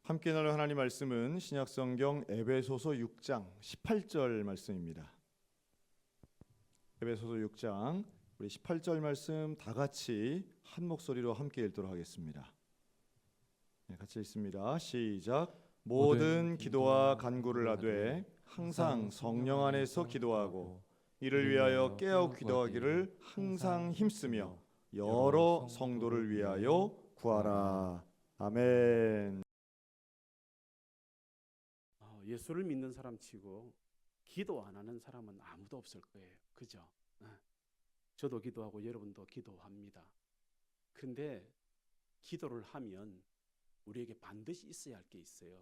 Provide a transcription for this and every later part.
함께 나눌 하나님 말씀은 신약성경 에베소서 6장 18절 말씀입니다. 에베소서 6장 우리 18절 말씀 다 같이 한 목소리로 함께 읽도록 하겠습니다. 같이 읽습니다. 시작. 모든 기도와 간구를 하되 항상 성령 안에서 기도하고 이를 위하여 깨어 기도하기를 항상 힘쓰며 여러 성도를 위하여 구하라. 아멘. 예수를 믿는 사람 치고 기도 안 하는 사람은 아무도 없을 거예요. 그죠? 저도 기도하고 여러분도 기도합니다. 근데 기도를 하면 우리에게 반드시 있어야 할 게 있어요.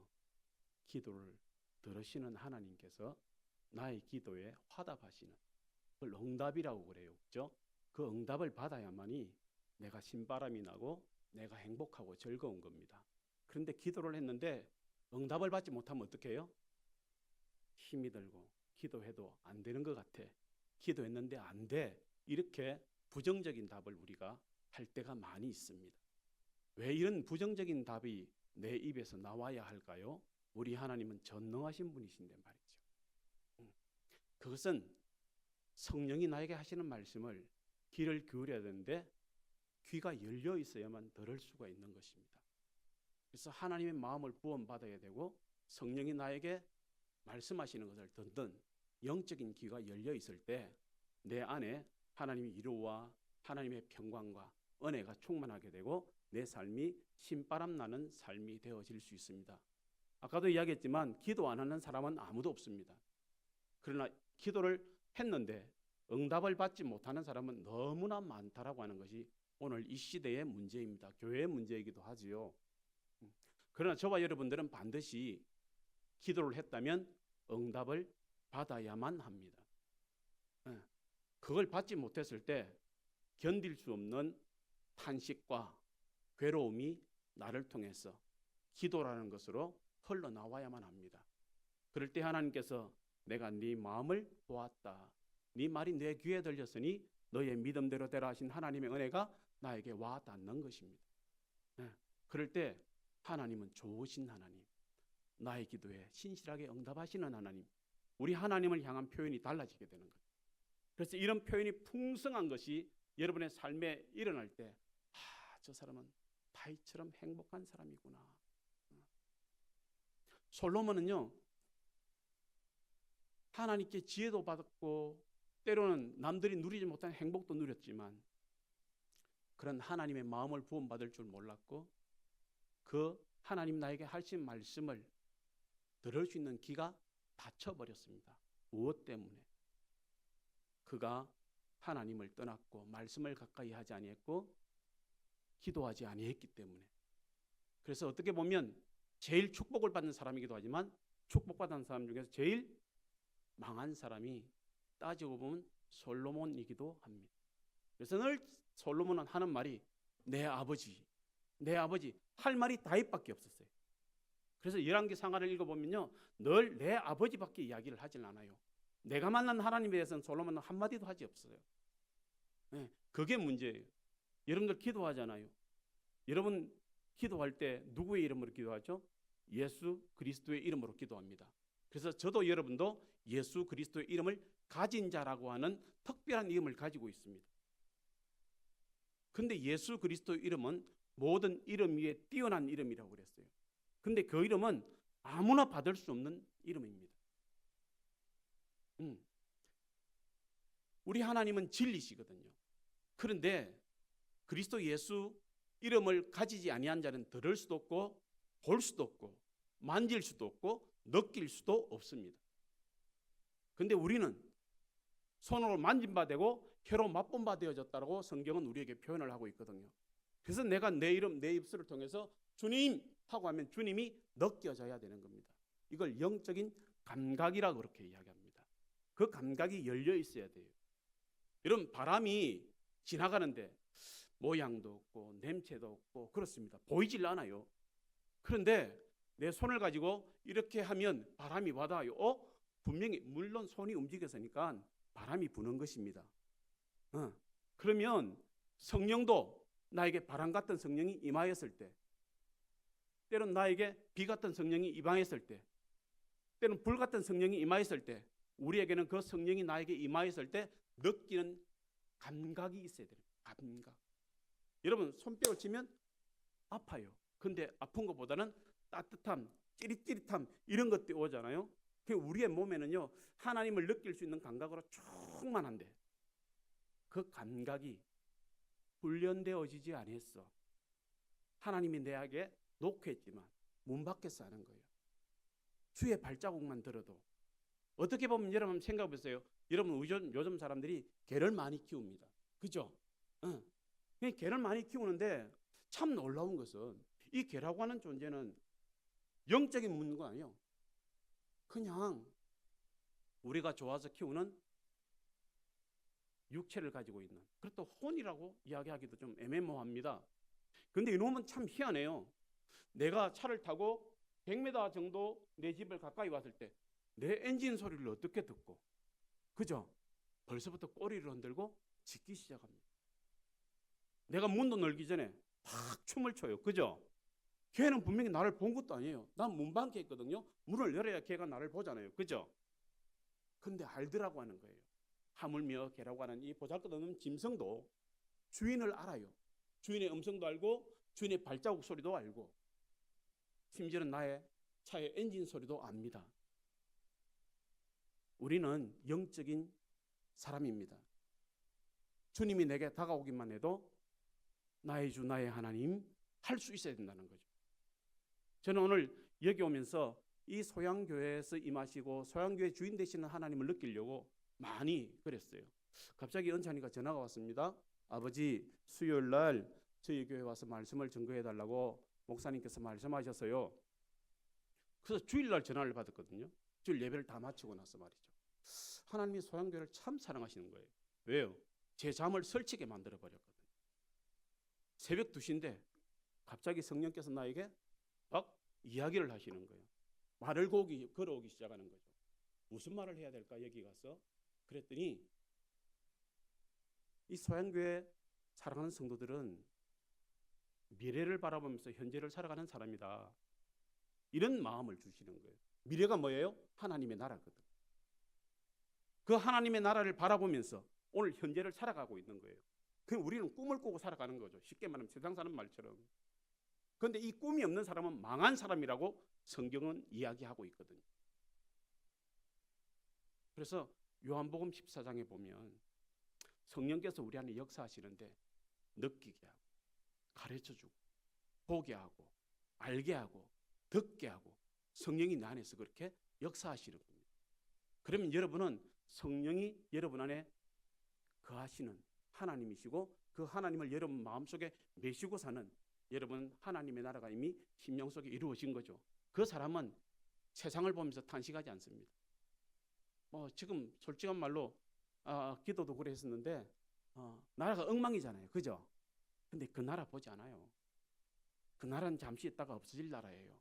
기도를 들으시는 하나님께서 나의 기도에 화답하시는, 그걸 응답이라고 그래요. 그죠? 그 응답을 받아야만이 내가 신바람이 나고 내가 행복하고 즐거운 겁니다. 그런데 기도를 했는데 응답을 받지 못하면 어떻게 해요? 힘이 들고 기도해도 안 되는 것 같아. 기도했는데 안 돼. 이렇게 부정적인 답을 우리가 할 때가 많이 있습니다. 왜 이런 부정적인 답이 내 입에서 나와야 할까요? 우리 하나님은 전능하신 분이신데 말이죠. 그것은 성령이 나에게 하시는 말씀을 귀를 기울여야 되는데 귀가 열려 있어야만 들을 수가 있는 것입니다. 그래서 하나님의 마음을 구원받아야 되고 성령이 나에게 말씀하시는 것을 듣는 영적인 귀가 열려 있을 때 내 안에 하나님의 위로와 하나님의 평강과 은혜가 충만하게 되고 내 삶이 신바람 나는 삶이 되어질 수 있습니다. 아까도 이야기했지만 기도 안 하는 사람은 아무도 없습니다. 그러나 기도를 했는데 응답을 받지 못하는 사람은 너무나 많다라고 하는 것이 오늘 이 시대의 문제입니다. 교회의 문제이기도 하지요. 그러나 저와 여러분들은 반드시 기도를 했다면 응답을 받아야만 합니다. 그걸 받지 못했을 때 견딜 수 없는 탄식과 괴로움이 나를 통해서 기도라는 것으로 흘러나와야만 합니다. 그럴 때 하나님께서 내가 네 마음을 보았다. 네 말이 내 귀에 들렸으니 너의 믿음대로 되라 하신 하나님의 은혜가 나에게 와 닿는 것입니다. 그럴 때 하나님은 좋으신 하나님, 나의 기도에 신실하게 응답하시는 하나님, 우리 하나님을 향한 표현이 달라지게 되는 거예요. 그래서 이런 표현이 풍성한 것이 여러분의 삶에 일어날 때 저 사람은 다윗처럼 행복한 사람이구나. 솔로몬은요, 하나님께 지혜도 받았고 때로는 남들이 누리지 못한 행복도 누렸지만 그런 하나님의 마음을 구원받을 줄 몰랐고 그 하나님 나에게 하신 말씀을 들을 수 있는 귀가 닫혀버렸습니다. 무엇 때문에? 그가 하나님을 떠났고 말씀을 가까이 하지 아니했고 기도하지 아니했기 때문에. 그래서 어떻게 보면 제일 축복을 받는 사람이기도 하지만 축복받은 사람 중에서 제일 망한 사람이 따지고 보면 솔로몬이기도 합니다. 그래서 늘 솔로몬은 하는 말이 내 아버지 할 말이 다윗밖에 없었어요. 그래서 열왕기 상하를 읽어보면요, 늘 내 아버지밖에 이야기를 하질 않아요. 내가 만난 하나님에 대해서는 솔로몬은 한마디도 하지 없어요. 그게 문제예요. 여러분들 기도하잖아요. 여러분 기도할 때 누구의 이름으로 기도하죠? 예수 그리스도의 이름으로 기도합니다. 그래서 저도 여러분도 예수 그리스도의 이름을 가진 자라고 하는 특별한 이름을 가지고 있습니다. 근데 예수 그리스도의 이름은 모든 이름 위에 뛰어난 이름이라고 그랬어요. 근데 그 이름은 아무나 받을 수 없는 이름입니다. 우리 하나님은 진리시거든요. 그런데 그리스도 예수 이름을 가지지 아니한 자는 들을 수도 없고 볼 수도 없고 만질 수도 없고 느낄 수도 없습니다. 근데 우리는 손으로 만진 바 되고 혀로 맛본 바 되어졌다고 성경은 우리에게 표현을 하고 있거든요. 그래서 내가 내 이름, 내 입술을 통해서 주님 하고 하면 주님이 느껴져야 되는 겁니다. 이걸 영적인 감각이라고 그렇게 이야기합니다. 그 감각이 열려 있어야 돼요. 여러분, 바람이 지나가는데 모양도 없고 냄새도 없고 그렇습니다. 보이질 않아요. 그런데 내 손을 가지고 이렇게 하면 바람이 와닿아요. 분명히 물론 손이 움직였으니까 바람이 부는 것입니다. 그러면 성령도 나에게 바람 같은 성령이 임하였을 때 때로는 나에게 비 같은 성령이 임하였을 때, 때로는 불 같은 성령이 임하였을 때, 우리에게는 그 성령이 나에게 임하였을 때 느끼는 감각이 있어야 돼요. 감각. 여러분 손뼉을 치면 아파요. 근데 아픈 것보다는 따뜻함, 찌릿찌릿함 이런 것들이 오잖아요. 그 우리의 몸에는요 하나님을 느낄 수 있는 감각으로 충만한데 그 감각이 훈련되어지지 않았어. 하나님이 내게 놓겠지만 문 밖에서 하는 거예요. 주의 발자국만 들어도 어떻게 보면 여러분 생각해 보세요. 여러분 요즘 사람들이 개를 많이 키웁니다. 그죠? 응. 개를 많이 키우는데 참 놀라운 것은 이 개라고 하는 존재는 영적인 문제가 아니에요. 그냥 우리가 좋아서 키우는 육체를 가지고 있는, 그것도 혼이라고 이야기하기도 좀 애매모호합니다. 근데 이놈은 참 희한해요. 내가 차를 타고 100m 정도 내 집을 가까이 왔을 때 내 엔진 소리를 어떻게 듣고, 그죠? 벌써부터 꼬리를 흔들고 짖기 시작합니다. 내가 문도 열기 전에 막 춤을 춰요. 그죠? 걔는 분명히 나를 본 것도 아니에요. 난 문밖에 있거든요. 문을 열어야 걔가 나를 보잖아요. 그죠? 근데 알더라고 하는 거예요. 하물며 개라고 하는 이 보잘것없는 짐승도 주인을 알아요. 주인의 음성도 알고 주인의 발자국 소리도 알고 심지어는 나의 차의 엔진 소리도 압니다. 우리는 영적인 사람입니다. 주님이 내게 다가오기만 해도 나의 주 나의 하나님 할 수 있어야 된다는 거죠. 저는 오늘 여기 오면서 이 소양교회에서 임하시고 소양교회 주인 되시는 하나님을 느끼려고 많이 그랬어요. 갑자기 은찬이가 전화가 왔습니다. 아버지 수요일 날 저희 교회 와서 말씀을 증거해 달라고 목사님께서 말씀하셨어요. 그래서 주일날 전화를 받았거든요. 주일 예배를 다 마치고 나서 말이죠. 하나님이 소양교회를 참 사랑하시는 거예요. 왜요? 제 잠을 설치게 만들어 버렸거든요. 새벽 2시인데 갑자기 성령께서 나에게 막 이야기를 하시는 거예요. 말을 걸어오기 시작하는 거죠. 무슨 말을 해야 될까 여기 가서? 그랬더니 이 소양교회 사랑하는 성도들은 미래를 바라보면서 현재를 살아가는 사람이다. 이런 마음을 주시는 거예요. 미래가 뭐예요? 하나님의 나라거든. 그 하나님의 나라를 바라보면서 오늘 현재를 살아가고 있는 거예요. 그럼 우리는 꿈을 꾸고 살아가는 거죠. 쉽게 말하면 세상 사는 말처럼. 그런데 이 꿈이 없는 사람은 망한 사람이라고 성경은 이야기하고 있거든요. 그래서 요한복음 14장에 보면 성령께서 우리 안에 역사하시는데 느끼게 하고 가르쳐주고 보게 하고 알게 하고 듣게 하고 성령이 내 안에서 그렇게 역사하시는 겁니다. 그러면 여러분은 성령이 여러분 안에 거하시는 하나님이시고 그 하나님을 여러분 마음속에 메시고 사는 여러분 하나님의 나라가 이미 심령 속에 이루어진 거죠. 그 사람은 세상을 보면서 탄식하지 않습니다. 지금 솔직한 말로 기도도 그래 했었는데 나라가 엉망이잖아요. 그죠? 근데 그 나라 보지 않아요. 그 나라는 잠시 있다가 없어질 나라예요.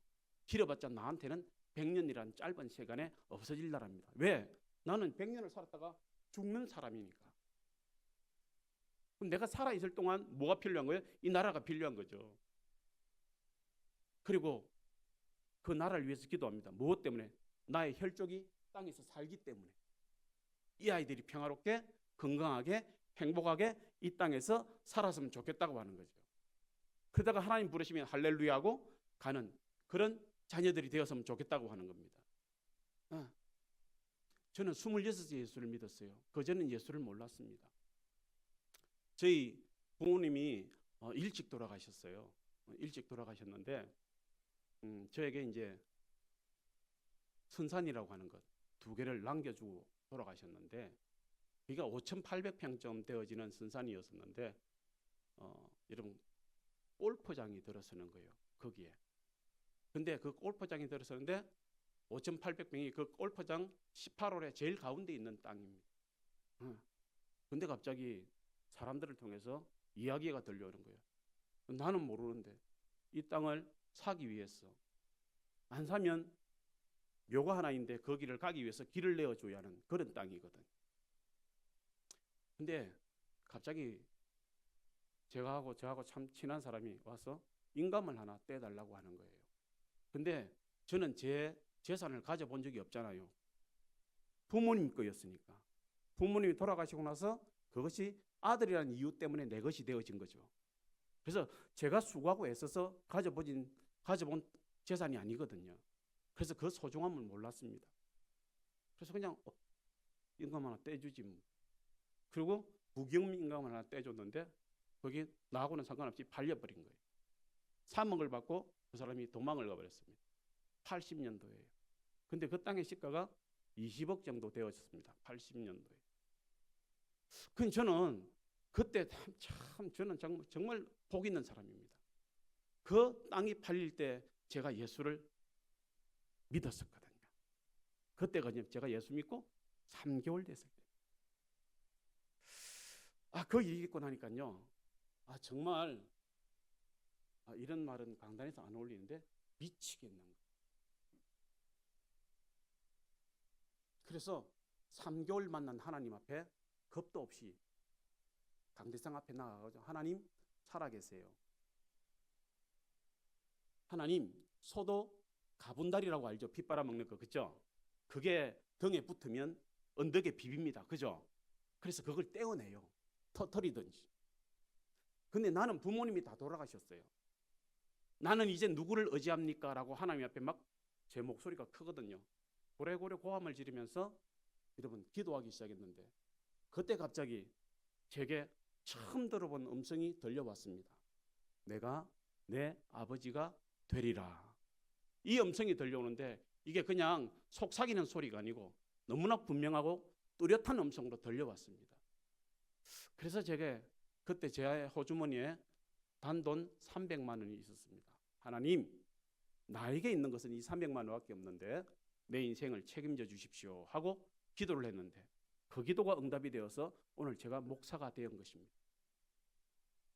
길어봤자 나한테는 100년이란 짧은 시간에 없어질 나라입니다. 왜? 나는 100년을 살았다가 죽는 사람이니까. 그럼 내가 살아있을 동안 뭐가 필요한 거예요? 이 나라가 필요한 거죠. 그리고 그 나라를 위해서 기도합니다. 무엇 때문에? 나의 혈족이 땅에서 살기 때문에. 이 아이들이 평화롭게 건강하게 행복하게 이 땅에서 살았으면 좋겠다고 하는 거죠. 그러다가 하나님 부르시면 할렐루야 하고 가는 그런 자녀들이 되었으면 좋겠다고 하는 겁니다. 저는 26세 예수를 믿었어요. 그전엔 예수를 몰랐습니다. 저희 부모님이 일찍 돌아가셨어요. 일찍 돌아가셨는데 저에게 이제 선산이라고 하는 것 2개를 남겨주고 돌아가셨는데 여기가 5,800평쯤 되어지는 선산이었었는데 여러분 골프장이 들어서는 거예요. 거기에. 근데 그 골프장이 들어서는데 5,800평이 그 골프장 18홀에 제일 가운데 있는 땅입니다. 근데 갑자기 사람들을 통해서 이야기가 들려오는 거예요. 나는 모르는데 이 땅을 사기 위해서 안 사면 묘가 하나인데 거기를 가기 위해서 길을 내어줘야 하는 그런 땅이거든. 근데 갑자기 저하고 참 친한 사람이 와서 인감을 하나 떼달라고 하는 거예요. 근데 저는 제 재산을 가져본 적이 없잖아요. 부모님 거였으니까. 부모님이 돌아가시고 나서 그것이 아들이라는 이유 때문에 내 것이 되어진 거죠. 그래서 제가 수고하고 애써서 가져본 재산이 아니거든요. 그래서 그 소중함을 몰랐습니다. 그래서 그냥 임금 하나 떼주지 뭐. 그리고 부경 임금 하나 떼줬는데 거기 나하고는 상관없이 팔려버린 거예요. 3억을 받고 그 사람이 도망을 가버렸습니다. 80년도에요. 근데 그 땅의 시가가 20억 정도 되었습니다. 80년도에. 근데 저는 그때 참 저는 정말 복 있는 사람입니다. 그 땅이 팔릴 때 제가 예수를 믿었었거든요. 그때가 제가 예수 믿고 3개월 됐을 때. 그 일이 있고 나니까요. 정말 이런 말은 강단에서 안 어울리는데 미치겠는 거예요. 그래서 3개월 만난 하나님 앞에 겁도 없이 강대상 앞에 나가서 하나님 살아계세요. 하나님 소도 가분다리라고 알죠? 피 빨아먹는 거, 그죠? 그게 등에 붙으면 언덕에 비빕니다, 그죠? 그래서 그걸 떼어내요. 터리든지. 근데 나는 부모님이 다 돌아가셨어요. 나는 이제 누구를 의지합니까? 라고 하나님 앞에 막 제 목소리가 크거든요. 고래고래 고함을 지르면서 여러분 기도하기 시작했는데 그때 갑자기 제게 처음 들어본 음성이 들려왔습니다. 내가 내 아버지가 되리라. 이 음성이 들려오는데 이게 그냥 속삭이는 소리가 아니고 너무나 분명하고 뚜렷한 음성으로 들려왔습니다. 그래서 제게 그때 제 호주머니에 단돈 300만 원이 있었습니다. 하나님, 나에게 있는 것은 이 300만 원밖에 없는데 내 인생을 책임져 주십시오 하고 기도를 했는데 그 기도가 응답이 되어서 오늘 제가 목사가 된 것입니다.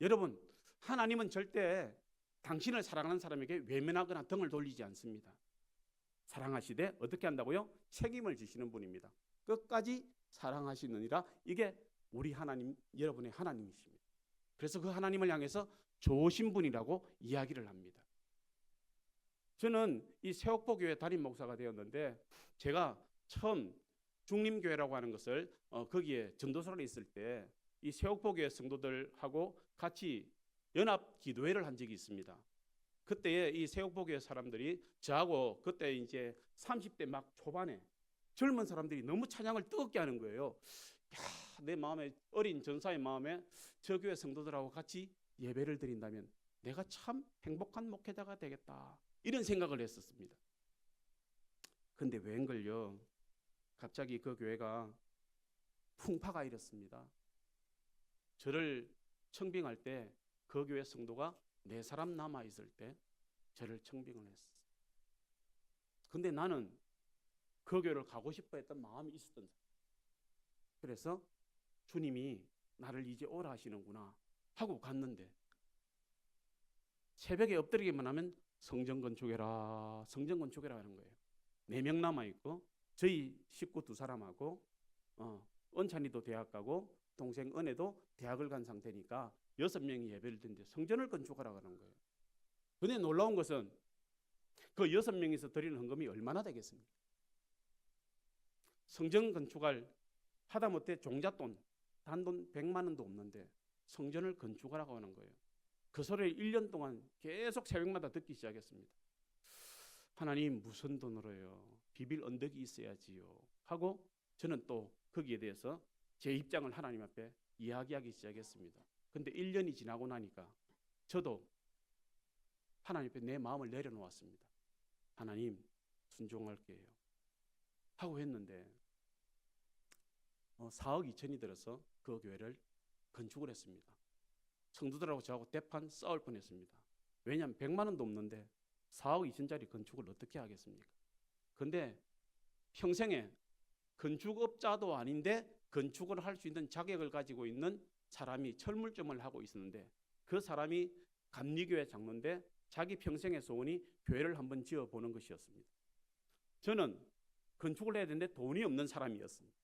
여러분, 하나님은 절대 당신을 사랑하는 사람에게 외면하거나 등을 돌리지 않습니다. 사랑하시되 어떻게 한다고요? 책임을 지시는 분입니다. 끝까지 사랑하시느니라. 이게 우리 하나님, 여러분의 하나님이십니다. 그래서 그 하나님을 향해서 좋으신 분이라고 이야기를 합니다. 저는 이 세옥보 교회 담임 목사가 되었는데 제가 처음 중림교회라고 하는 것을 거기에 전도사로 있을 때 이 세옥보 교회 성도들하고 같이 연합 기도회를 한 적이 있습니다. 그때에 이 세옥보 교회 사람들이 저하고 그때 이제 30대 막 초반에 젊은 사람들이 너무 찬양을 뜨겁게 하는 거예요. 내 마음에 어린 전사의 마음에 저 교회 성도들하고 같이 예배를 드린다면 내가 참 행복한 목회자가 되겠다. 이런 생각을 했었습니다. 근데 웬걸요. 갑자기 그 교회가 풍파가 일었습니다. 저를 청빙할 때 그 교회 성도가 4사람 남아있을 때 저를 청빙을 했어요. 근데 나는 그 교회를 가고 싶어 했던 마음이 있었던 사람. 그래서 주님이 나를 이제 오라 하시는구나 하고 갔는데 새벽에 엎드리기만 하면 성전 건축해라 성전 건축해라 하는 거예요. 4명 남아있고 저희 식구 2사람하고 은찬이도 대학 가고 동생 은혜도 대학을 간 상태니까 6명이 예배를 드는데 성전을 건축하라고 하는 거예요. 근데 놀라운 것은 그 6명이서 드리는 헌금이 얼마나 되겠습니까? 성전 건축할 하다못해 종잣돈 단돈 100만 원도 없는데 성전을 건축하라고 하는 거예요. 그 소리를 1년 동안 계속 새벽마다 듣기 시작했습니다. 하나님 무슨 돈으로요? 비빌 언덕이 있어야지요 하고 저는 또 거기에 대해서 제 입장을 하나님 앞에 이야기하기 시작했습니다. 근데 1년이 지나고 나니까 저도 하나님 앞에 내 마음을 내려놓았습니다. 하나님 순종할게요 하고 했는데 4억 2천이 들어서 그 교회를 건축을 했습니다. 성도들하고 저하고 대판 싸울 뻔했습니다. 왜냐하면 100만 원도 없는데 4억 2천짜리 건축을 어떻게 하겠습니까? 근데 평생에 건축업자도 아닌데 건축을 할 수 있는 자격을 가지고 있는 사람이 철물점을 하고 있었는데 그 사람이 감리교회 장로인데 자기 평생의 소원이 교회를 한번 지어보는 것이었습니다. 저는 건축을 해야 되는데 돈이 없는 사람이었습니다.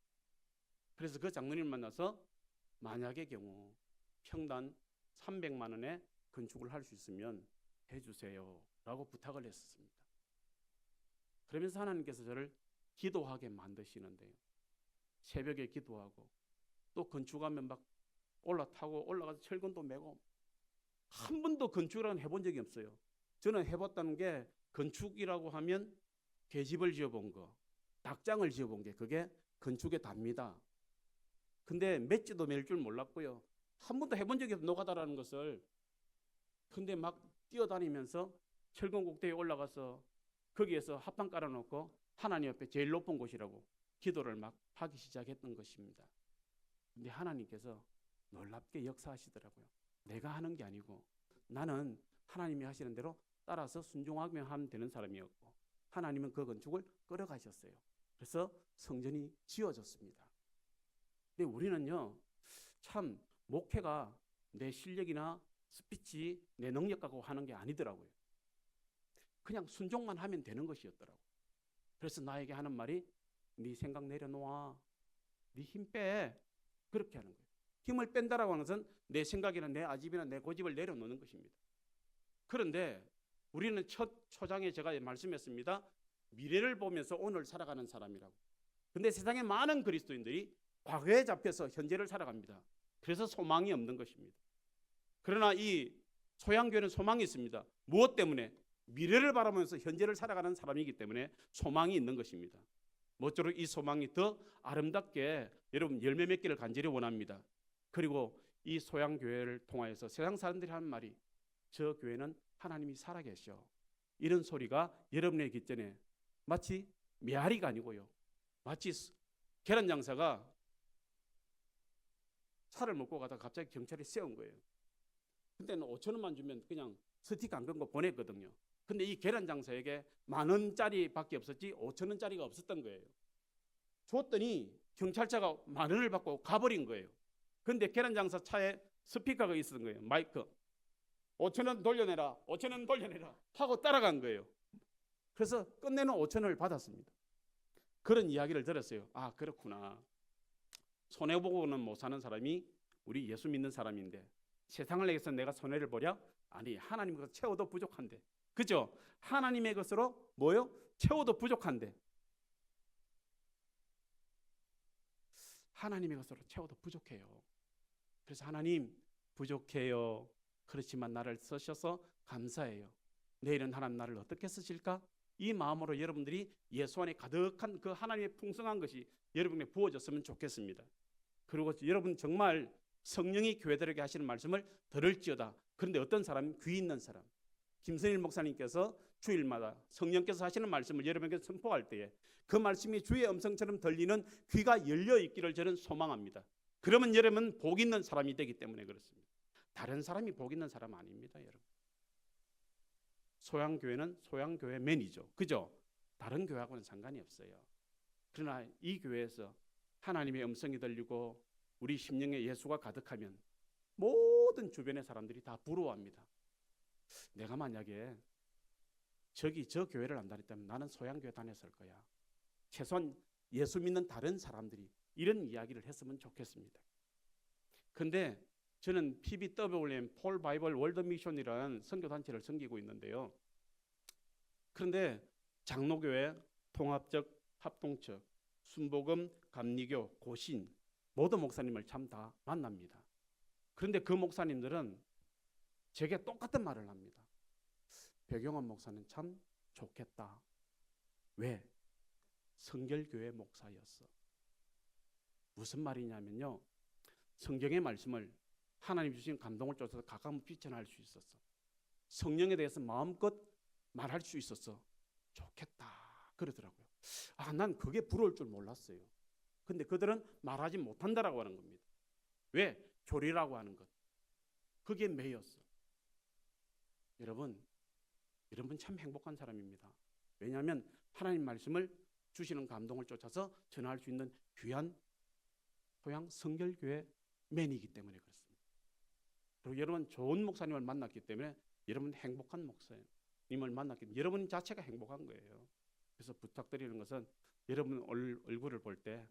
그래서 그 장로님을 만나서 만약의 경우 평당 300만 원에 건축을 할 수 있으면 해주세요 라고 부탁을 했었습니다. 그러면서 하나님께서 저를 기도하게 만드시는데요. 새벽에 기도하고 또 건축하면 막 올라타고 올라가서 철근도 메고 한 번도 건축을 해본 적이 없어요. 저는 해봤다는 게 건축이라고 하면 계집을 지어본 거, 닭장을 지어본 게 그게 건축의 답니다. 근데 맷지도 맬 줄 몰랐고요. 한 번도 해본 적이 없는 노가다라는 것을. 근데 막 뛰어다니면서 철근 꼭대기에 올라가서 거기에서 합판 깔아놓고 하나님 앞에 제일 높은 곳이라고 기도를 막 하기 시작했던 것입니다. 근데 하나님께서 놀랍게 역사하시더라고요. 내가 하는 게 아니고 나는 하나님이 하시는 대로 따라서 순종하면 하면 되는 사람이었고 하나님은 그 건축을 끌어가셨어요. 그래서 성전이 지어졌습니다. 근데 우리는요, 참 목회가 내 실력이나 스피치, 내 능력 갖고 하는 게 아니더라고요. 그냥 순종만 하면 되는 것이었더라고요. 그래서 나에게 하는 말이 네 생각 내려놓아, 네 힘 빼, 그렇게 하는 거예요. 힘을 뺀다라고 하는 것은 내 생각이나 내 아집이나 내 고집을 내려놓는 것입니다. 그런데 우리는 첫 초장에 제가 말씀했습니다. 미래를 보면서 오늘 살아가는 사람이라고. 근데 세상에 많은 그리스도인들이 과거에 잡혀서 현재를 살아갑니다. 그래서 소망이 없는 것입니다. 그러나 이 소양교회는 소망이 있습니다. 무엇 때문에? 미래를 바라보면서 현재를 살아가는 사람이기 때문에 소망이 있는 것입니다. 모쪼록 이 소망이 더 아름답게 여러분 열매 맺기를 간절히 원합니다. 그리고 이 소양교회를 통하여서 세상 사람들이 하는 말이 저 교회는 하나님이 살아계셔. 이런 소리가 여러분의 귓전에 마치 메아리가 아니고요. 마치 계란 장사가 차를 먹고 가다가 갑자기 경찰이 세운 거예요. 그때는 5천 원만 주면 그냥 스티커 안 긋고 보냈거든요. 근데 이 계란 장사에게 10,000원짜리 밖에 없었지 5,000원짜리가 없었던 거예요. 줬더니 경찰차가 10,000원을 받고 가버린 거예요. 근데 계란 장사 차에 스피커가 있었던 거예요. 마이크. 5,000원 돌려내라, 5,000원 돌려내라 하고 따라간 거예요. 그래서 끝내는 5,000원을 받았습니다. 그런 이야기를 들었어요. 아, 그렇구나. 손해보고는 못 사는 사람이 우리 예수 믿는 사람인데 세상을 위해서 내가 손해를 보랴? 아니, 하나님 것으로 채워도 부족한데. 그죠? 하나님의 것으로 뭐요? 채워도 부족한데. 하나님의 것으로 채워도 부족해요. 그래서 하나님 부족해요. 그렇지만 나를 쓰셔서 감사해요. 내일은 하나님 나를 어떻게 쓰실까? 이 마음으로 여러분들이 예수 안에 가득한 그 하나님의 풍성한 것이 여러분에게 부어졌으면 좋겠습니다. 그리고 여러분 정말 성령이 교회들에게 하시는 말씀을 들을지어다. 그런데 어떤 사람? 귀 있는 사람. 김선일 목사님께서 주일마다 성령께서 하시는 말씀을 여러분에게 선포할 때에 그 말씀이 주의 음성처럼 들리는 귀가 열려 있기를 저는 소망합니다. 그러면 여러분 복 있는 사람이 되기 때문에 그렇습니다. 다른 사람이 복 있는 사람 아닙니다, 여러분. 소양교회는 소양교회맨이죠. 그죠? 다른 교회하고는 상관이 없어요. 그러나 이 교회에서 하나님의 음성이 들리고 우리 심령에 예수가 가득하면 모든 주변의 사람들이 다 부러워합니다. 내가 만약에 저 교회를 안 다녔다면 나는 소양교회 다녔을 거야. 최소한 예수 믿는 다른 사람들이 이런 이야기를 했으면 좋겠습니다. 근데 저는 PBWM 폴 바이블 월드 미션이라는 선교단체를 섬기고 있는데요. 그런데 장로교회, 통합적 합동처, 순복음, 감리교, 고신 모든 목사님을 참 다 만납니다. 그런데 그 목사님들은 제게 똑같은 말을 합니다. 백영원 목사는 참 좋겠다. 왜? 성결교회 목사였어. 무슨 말이냐면요. 성경의 말씀을 하나님 주신 감동을 쫓아서 가까운 비전할 수 있었어. 성령에 대해서 마음껏 말할 수 있었어. 좋겠다 그러더라고요. 아, 난 그게 부러울 줄 몰랐어요. 근데 그들은 말하지 못한다라고 하는 겁니다. 왜? 교리라고 하는 것. 그게 매였어. 여러분 참 행복한 사람입니다. 왜냐하면 하나님 말씀을 주시는 감동을 쫓아서 전할 수 있는 귀한 소양 성결교회 맨이기 때문에 그렇습니다. 그리고 여러분 좋은 목사님을 만났기 때문에 여러분 행복한 목사님을 만났기 때문에 여러분 자체가 행복한 거예요. 그래서 부탁드리는 것은 여러분 얼굴을 볼 때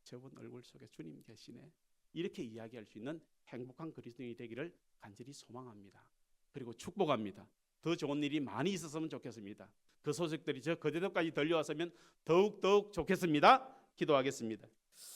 저분 얼굴 속에 주님 계시네 이렇게 이야기할 수 있는 행복한 그리스도인이 되기를 간절히 소망합니다. 그리고 축복합니다. 더 좋은 일이 많이 있었으면 좋겠습니다. 그 소식들이 저 거제도까지 들려왔으면 더욱 좋겠습니다. 기도하겠습니다.